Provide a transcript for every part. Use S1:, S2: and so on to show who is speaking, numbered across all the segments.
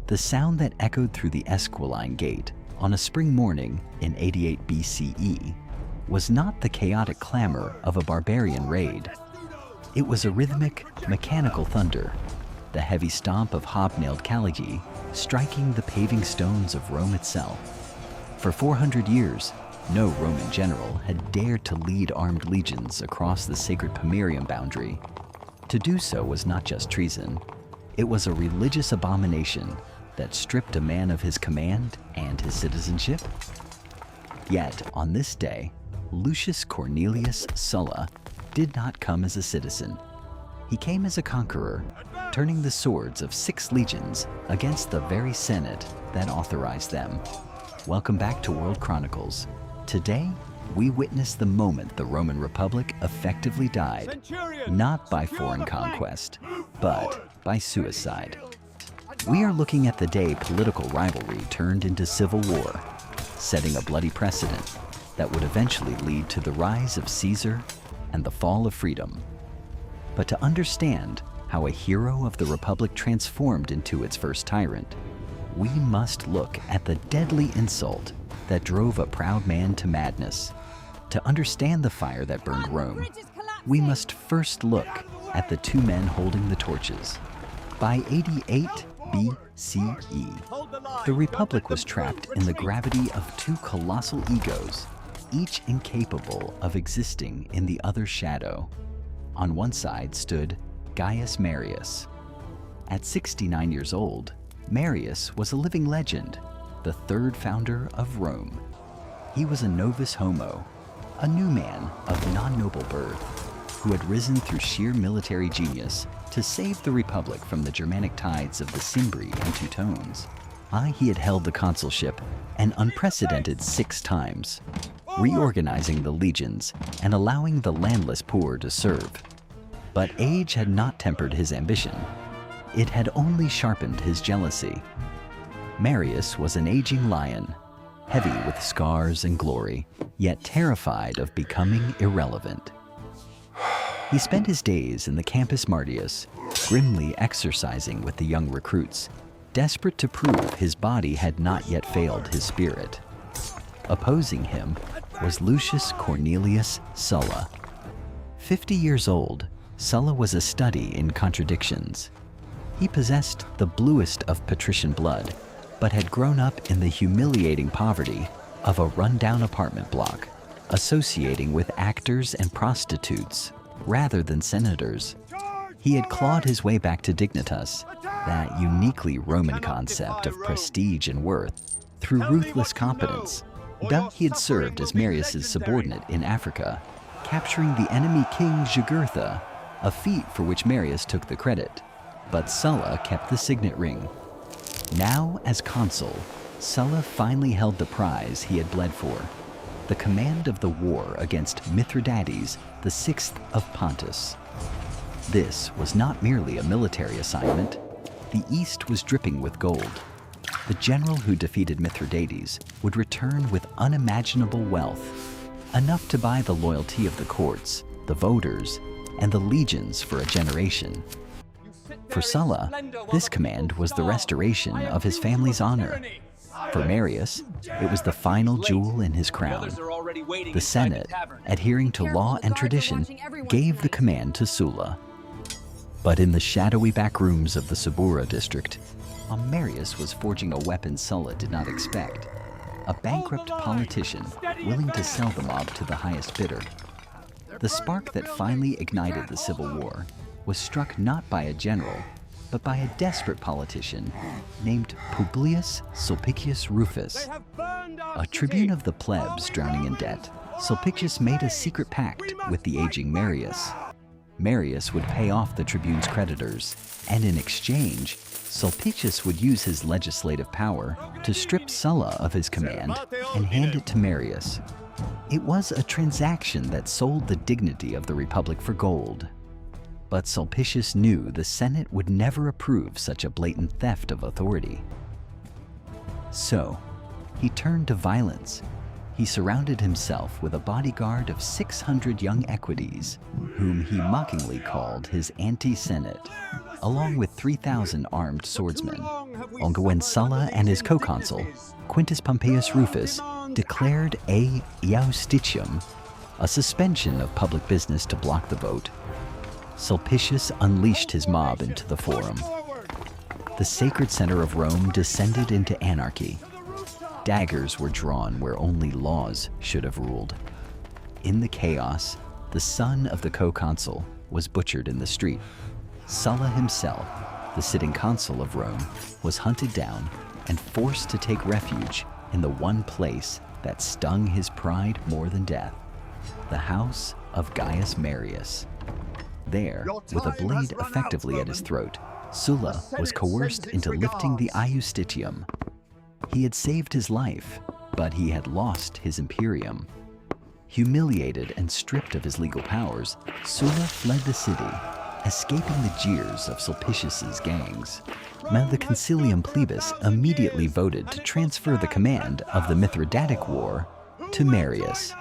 S1: the sound that echoed through the Esquiline Gate on a spring morning in 88 BCE was not the chaotic clamor of a barbarian raid. It was a rhythmic, mechanical thunder, the heavy stomp of hobnailed caligae striking the paving stones of Rome itself. For 400 years, no Roman general had dared to lead armed legions across the sacred Pomerium boundary. To do so was not just treason, it was a religious abomination that stripped a man of his command and his citizenship. Yet, on this day, Lucius Cornelius Sulla did not come as a citizen. He came as a conqueror, turning the swords of 6 legions against the very Senate that authorized them. Welcome back to World Chronicles. Today, we witness the moment the Roman Republic effectively died, not by foreign conquest, but by suicide. We are looking at the day political rivalry turned into civil war, setting a bloody precedent that would eventually lead to the rise of Caesar and the fall of freedom. But to understand how a hero of the Republic transformed into its first tyrant, we must look at the deadly insult that drove a proud man to madness. To understand the fire that burned Rome, we must first look at the 2 men holding the torches. By 88 BCE, the Republic was trapped in the gravity of 2 colossal egos, each incapable of existing in the other's shadow. On one side stood Gaius Marius. At 69 years old, Marius was a living legend, the 3rd founder of Rome. He was a novus homo, a new man of non-noble birth, who had risen through sheer military genius to save the Republic from the Germanic tides of the Cimbri and Teutones. He had held the consulship an unprecedented 6 times, reorganizing the legions and allowing the landless poor to serve. But age had not tempered his ambition. It had only sharpened his jealousy. Marius was an aging lion, heavy with scars and glory, yet terrified of becoming irrelevant. He spent his days in the Campus Martius, grimly exercising with the young recruits, desperate to prove his body had not yet failed his spirit. Opposing him was Lucius Cornelius Sulla. 50 years old, Sulla was a study in contradictions. He possessed the bluest of patrician blood, but had grown up in the humiliating poverty of a rundown apartment block, associating with actors and prostitutes rather than senators. He had clawed his way back to dignitas, that uniquely Roman concept of prestige and worth, through ruthless competence. He had served as Marius's subordinate in Africa, capturing the enemy king Jugurtha, a feat for which Marius took the credit. But Sulla kept the signet ring. Now, as consul, Sulla finally held the prize he had bled for, the command of the war against Mithridates, the 6th of Pontus. This was not merely a military assignment. The East was dripping with gold. The general who defeated Mithridates would return with unimaginable wealth, enough to buy the loyalty of the courts, the voters, and the legions for a generation. For Sulla, this command was the restoration of his family's honor. For Marius, it was the final jewel in his crown. The Senate, adhering to law and tradition, gave the command to Sulla. But in the shadowy back rooms of the Subura district, Marius was forging a weapon Sulla did not expect. A bankrupt politician willing to sell the mob to the highest bidder. The spark that finally ignited the civil war was struck not by a general, but by a desperate politician named Publius Sulpicius Rufus. A tribune of the plebs drowning in debt, Sulpicius made a secret pact with the aging Marius. Marius would pay off the tribune's creditors, and in exchange, Sulpicius would use his legislative power to strip Sulla of his command and hand it to Marius. It was a transaction that sold the dignity of the Republic for gold. But Sulpicius knew the Senate would never approve such a blatant theft of authority. So, he turned to violence. He surrounded himself with a bodyguard of 600 young equites, whom he mockingly called his anti-Senate, along with 3,000 armed swordsmen. only when Sulla and his co-consul, Quintus Pompeius Rufus, declared a iustitium, a suspension of public business to block the vote, Sulpicius unleashed his mob into the Forum. The sacred center of Rome descended into anarchy. Daggers were drawn where only laws should have ruled. In the chaos, the son of the co-consul was butchered in the street. Sulla himself, the sitting consul of Rome, was hunted down and forced to take refuge in the one place that stung his pride more than death, the house of Gaius Marius. There, with a blade effectively at his throat, Sulla was coerced into lifting the iustitium. He had saved his life, but he had lost his imperium. Humiliated and stripped of his legal powers, Sulla fled the city, escaping the jeers of Sulpicius's gangs. Now the Concilium Plebis immediately voted to transfer the command of the Mithridatic War to Marius.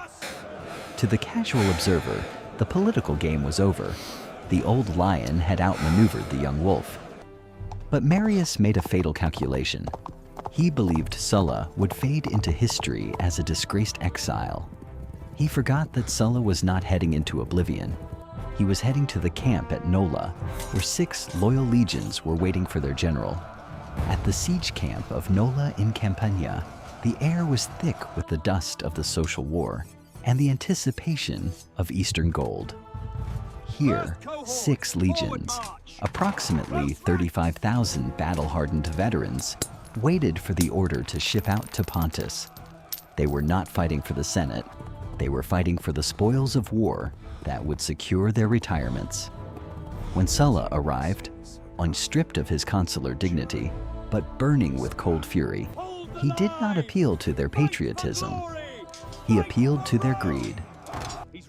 S1: To the casual observer, the political game was over. The old lion had outmaneuvered the young wolf. But Marius made a fatal calculation. He believed Sulla would fade into history as a disgraced exile. He forgot that Sulla was not heading into oblivion. He was heading to the camp at Nola, where 6 loyal legions were waiting for their general. At the siege camp of Nola in Campania, the air was thick with the dust of the social war and the anticipation of Eastern gold. Here, 6 legions, approximately 35,000 battle-hardened veterans, waited for the order to ship out to Pontus. They were not fighting for the Senate. They were fighting for the spoils of war that would secure their retirements. When Sulla arrived, unstripped of his consular dignity, but burning with cold fury, he did not appeal to their patriotism. He appealed to their greed.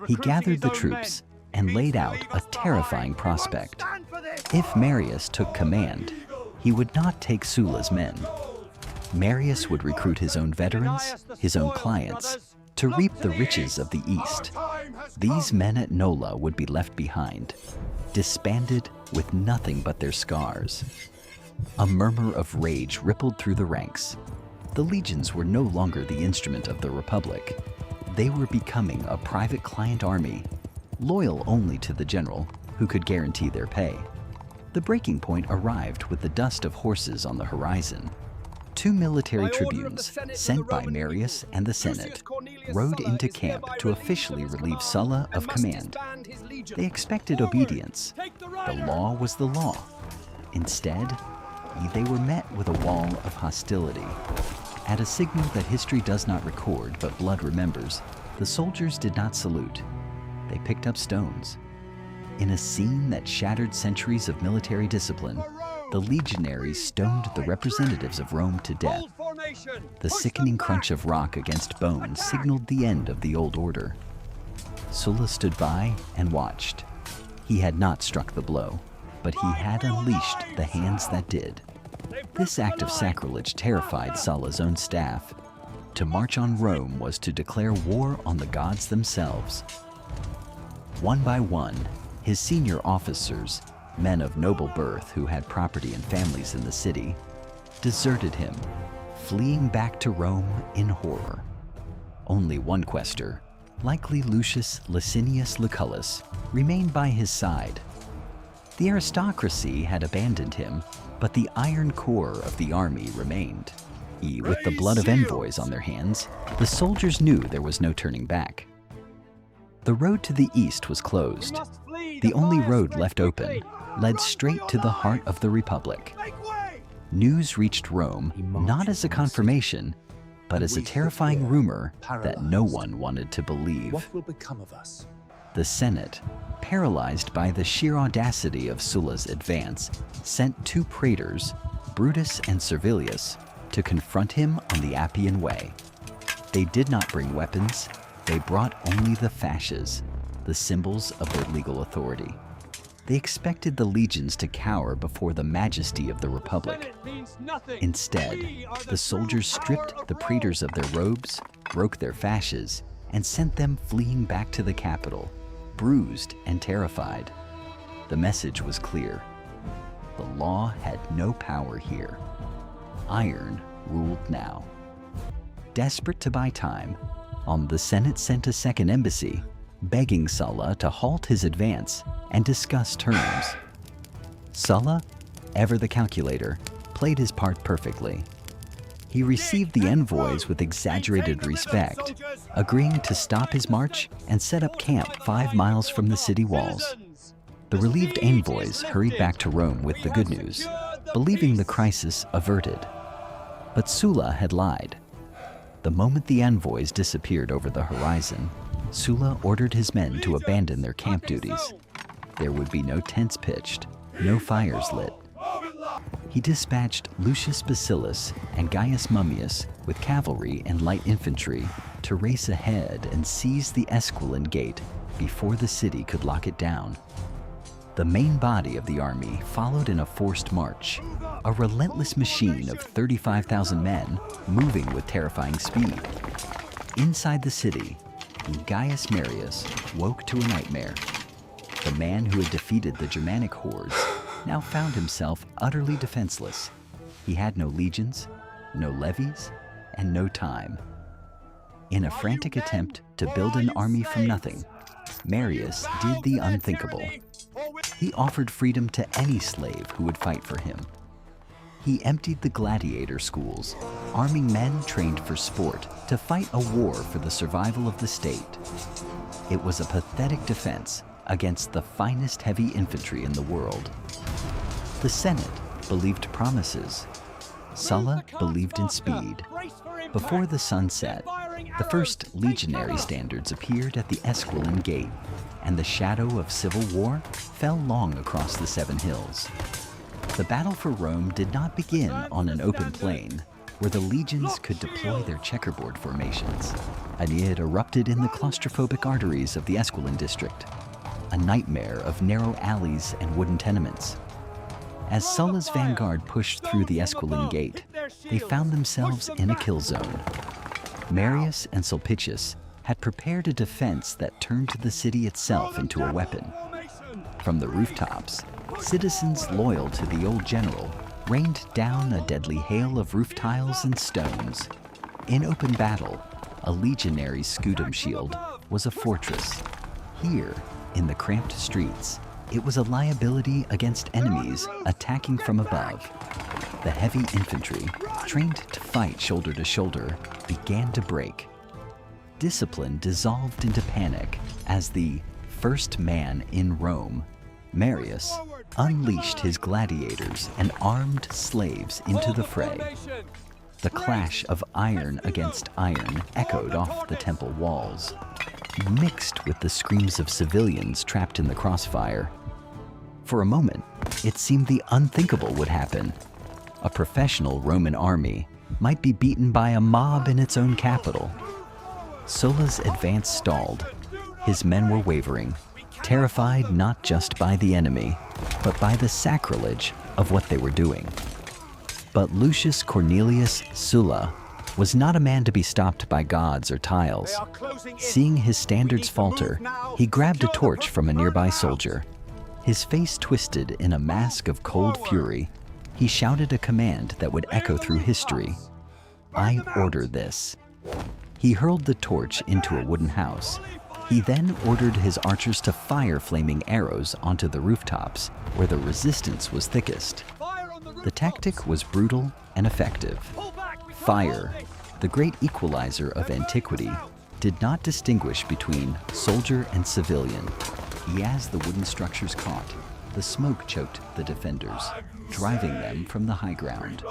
S1: He gathered the troops and laid out a terrifying prospect. If Marius took command, he would not take Sulla's men. Marius would recruit his own veterans, his own clients, to reap the riches of the East. These men at Nola would be left behind, disbanded with nothing but their scars. A murmur of rage rippled through the ranks. The legions were no longer the instrument of the Republic. They were becoming a private client army, loyal only to the general who could guarantee their pay. The breaking point arrived with the dust of horses on the horizon. 2 military tribunes, sent by Marius and the Senate, rode into camp to officially relieve Sulla of command. They expected obedience. The law was the law. Instead, they were met with a wall of hostility. At a signal that history does not record but blood remembers, the soldiers did not salute. They picked up stones. In a scene that shattered centuries of military discipline, the legionaries stoned the representatives of Rome to death. The sickening crunch of rock against bone signaled the end of the old order. Sulla stood by and watched. He had not struck the blow, but he had unleashed the hands that did. This act of sacrilege terrified Sulla's own staff. To march on Rome was to declare war on the gods themselves. One by one, his senior officers, men of noble birth who had property and families in the city, deserted him, fleeing back to Rome in horror. Only one quaestor, likely Lucius Licinius Lucullus, remained by his side. The aristocracy had abandoned him, but the iron core of the army remained. With the blood of envoys on their hands, the soldiers knew there was no turning back. The road to the east was closed. The only road left open led straight to the heart of the Republic. News reached Rome not as a confirmation, but as a terrifying rumor that no one wanted to believe.
S2: What will become of us?
S1: The Senate, paralyzed by the sheer audacity of Sulla's advance, sent 2 praetors, Brutus and Servilius, to confront him on the Appian Way. They did not bring weapons. They brought only the fasces, the symbols of their legal authority. They expected the legions to cower before the majesty of the Republic. Instead, the soldiers stripped the praetors of their robes, broke their fasces, and sent them fleeing back to the capital, bruised and terrified. The message was clear. The law had no power here. iron ruled now. Desperate to buy time, the Senate sent a second embassy, begging Sulla to halt his advance and discuss terms. Sulla, ever the calculator, played his part perfectly. He received the envoys with exaggerated respect, agreeing to stop his march and set up camp 5 miles from the city walls. The relieved envoys hurried back to Rome with the good news, believing the crisis averted. But Sulla had lied. The moment the envoys disappeared over the horizon, Sulla ordered his men to abandon their camp duties. There would be no tents pitched, no fires lit. He dispatched Lucius Bacillus and Gaius Mummius with cavalry and light infantry to race ahead and seize the Esquiline Gate before the city could lock it down. The main body of the army followed in a forced march, a relentless machine of 35,000 men moving with terrifying speed. Inside the city, Gaius Marius woke to a nightmare. The man who had defeated the Germanic hordes now found himself utterly defenseless. He had no legions, no levies, and no time. In a frantic attempt to build an army from nothing, Marius did the unthinkable. He offered freedom to any slave who would fight for him. He emptied the gladiator schools, arming men trained for sport to fight a war for the survival of the state. It was a pathetic defense against the finest heavy infantry in the world. The Senate believed promises. Sulla believed in speed. Before the sun set, the first legionary standards appeared at the Esquiline Gate, and the shadow of civil war fell long across the 7 hills. The battle for Rome did not begin on an open plain, where the legions could deploy their checkerboard formations. It erupted in the claustrophobic arteries of the Esquiline district, a nightmare of narrow alleys and wooden tenements. As Sulla's vanguard pushed through the Esquiline Gate, they found themselves in a kill zone. Marius and Sulpicius had prepared a defense that turned the city itself into a weapon. From the rooftops, citizens loyal to the old general rained down a deadly hail of roof tiles and stones. In open battle, a legionary scutum shield was a fortress. Here, in the cramped streets, it was a liability against enemies attacking from above. The heavy infantry, trained to fight shoulder to shoulder, began to break. Discipline dissolved into panic as the first man in Rome, Marius, unleashed his gladiators and armed slaves into the fray. The clash of iron against iron echoed off the temple walls, mixed with the screams of civilians trapped in the crossfire. For a moment, it seemed the unthinkable would happen. A professional Roman army might be beaten by a mob in its own capital. Sulla's advance stalled. His men were wavering, terrified not just by the enemy, but by the sacrilege of what they were doing. But Lucius Cornelius Sulla was not a man to be stopped by gods or tiles. Seeing his standards falter, he grabbed a torch from a nearby soldier. His face twisted in a mask of cold fury, he shouted a command that would echo through history. "I order this." He hurled the torch into a wooden house. He then ordered his archers to fire flaming arrows onto the rooftops, where the resistance was thickest. The tactic was brutal and effective. Fire, the great equalizer of antiquity, did not distinguish between soldier and civilian. As the wooden structures caught, the smoke choked the defenders, driving them from the high ground.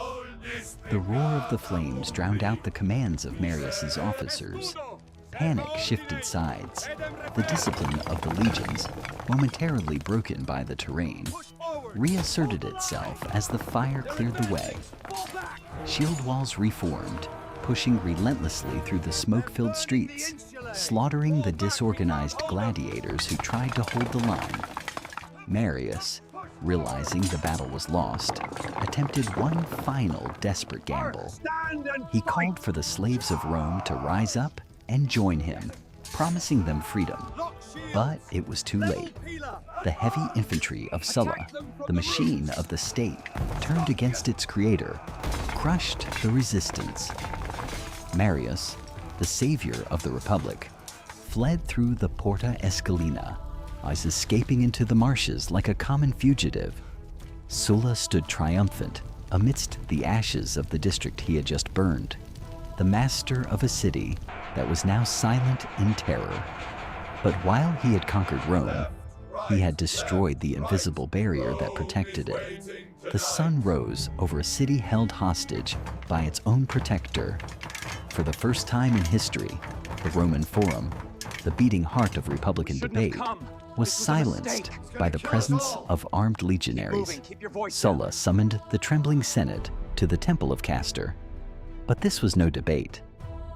S1: The roar of the flames drowned out the commands of Marius's officers. Panic shifted sides. The discipline of the legions, momentarily broken by the terrain, reasserted itself as the fire cleared the way. Shield walls reformed, pushing relentlessly through the smoke-filled streets, slaughtering the disorganized gladiators who tried to hold the line. Marius, realizing the battle was lost, attempted one final desperate gamble. He called for the slaves of Rome to rise up and join him, promising them freedom. But it was too late. The heavy infantry of Sulla, the machine of the state, turned against its creator, crushed the resistance. Marius, the savior of the Republic, fled through the Porta Esquilina, as escaping into the marshes like a common fugitive. Sulla stood triumphant amidst the ashes of the district he had just burned, the master of a city that was now silent in terror. But while he had conquered Rome, he had destroyed the invisible barrier that protected it. The sun rose over a city held hostage by its own protector. For the first time in history, the Roman Forum, the beating heart of Republican debate, was silenced by the presence of armed legionaries. Sulla summoned the trembling Senate to the Temple of Castor. But this was no debate.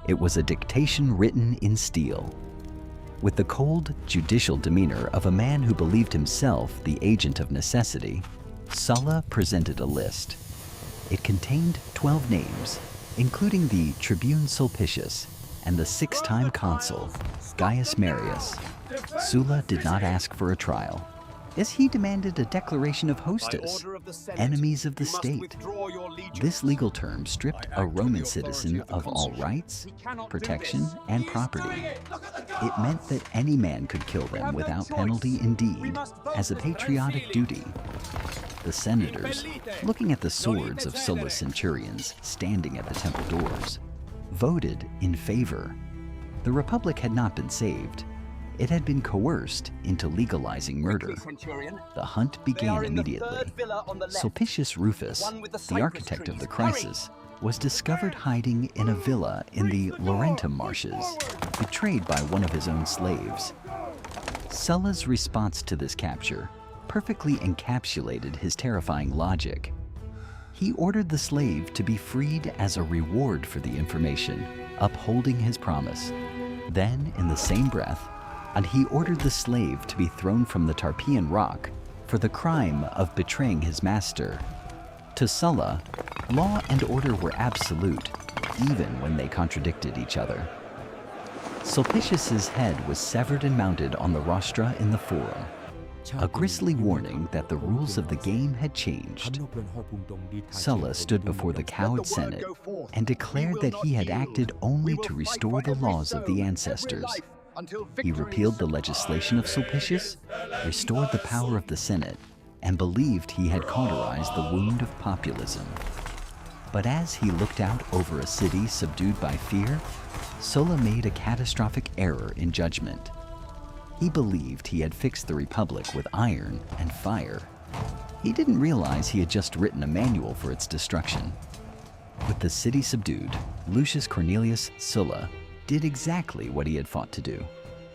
S1: It was a dictation written in steel. With the cold, judicial demeanor of a man who believed himself the agent of necessity, Sulla presented a list. It contained 12 names, including the tribune Sulpicius and the 6-time consul, Gaius Marius. Sulla did not ask for a trial, as he demanded a declaration of hostis, enemies of the state. This legal term stripped a Roman citizen of all rights, protection, and property. It meant that any man could kill them without penalty indeed, as a patriotic duty. The senators, looking at the swords of Sulla's centurions standing at the temple doors, voted in favor. The Republic had not been saved. It had been coerced into legalizing murder. The hunt began immediately. Sulpicius Rufus, the architect of the crisis, was discovered hiding in a villa in the Laurentum marshes, betrayed by one of his own slaves. Sulla's response to this capture perfectly encapsulated his terrifying logic. He ordered the slave to be freed as a reward for the information, upholding his promise. Then, in the same breath, he ordered the slave to be thrown from the Tarpeian rock for the crime of betraying his master. To Sulla, law and order were absolute, even when they contradicted each other. Sulpicius's head was severed and mounted on the rostra in the Forum, a grisly warning that the rules of the game had changed. Sulla stood before the cowed Senate and declared that he had acted only to restore the laws of the ancestors. He repealed the legislation of Sulpicius, restored the power of the Senate, and believed he had cauterized the wound of populism. But as he looked out over a city subdued by fear, Sulla made a catastrophic error in judgment. He believed he had fixed the Republic with iron and fire. He didn't realize he had just written a manual for its destruction. With the city subdued, Lucius Cornelius Sulla did exactly what he had fought to do.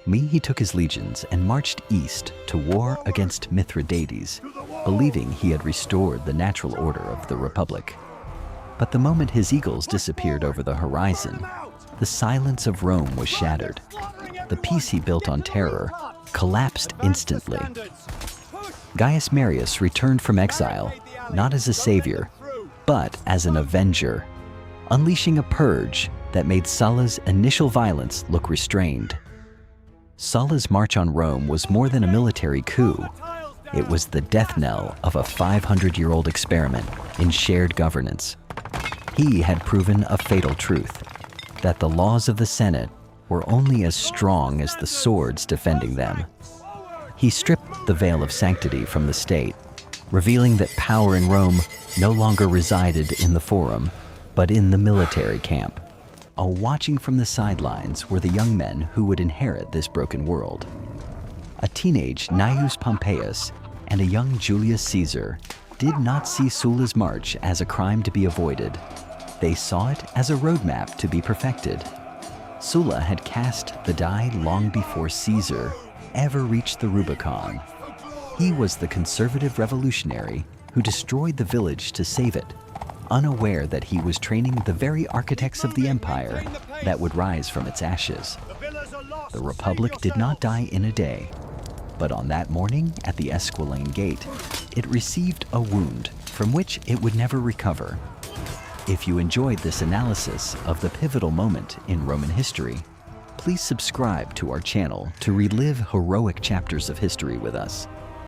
S1: He took his legions and marched east to war against Mithridates, believing he had restored the natural order of the Republic. But the moment his eagles disappeared over the horizon, the silence of Rome was shattered. The peace he built on terror collapsed instantly. Gaius Marius returned from exile, not as a savior, but as an avenger, unleashing a purge that made Sulla's initial violence look restrained. Sulla's march on Rome was more than a military coup. It was the death knell of a 500-year-old experiment in shared governance. He had proven a fatal truth, that the laws of the Senate were only as strong as the swords defending them. He stripped the veil of sanctity from the state, revealing that power in Rome no longer resided in the Forum, but in the military camp. Watching from the sidelines were the young men who would inherit this broken world. A teenage Gnaeus Pompeius and a young Julius Caesar did not see Sulla's march as a crime to be avoided. They saw it as a roadmap to be perfected. Sulla had cast the die long before Caesar ever reached the Rubicon. He was the conservative revolutionary who destroyed the village to save it, unaware that he was training the very architects of the empire that would rise from its ashes. The Republic did not die in a day, but on that morning at the Esquiline Gate, it received a wound from which it would never recover. If you enjoyed this analysis of the pivotal moment in Roman history, Please subscribe to our channel to relive heroic chapters of history with us.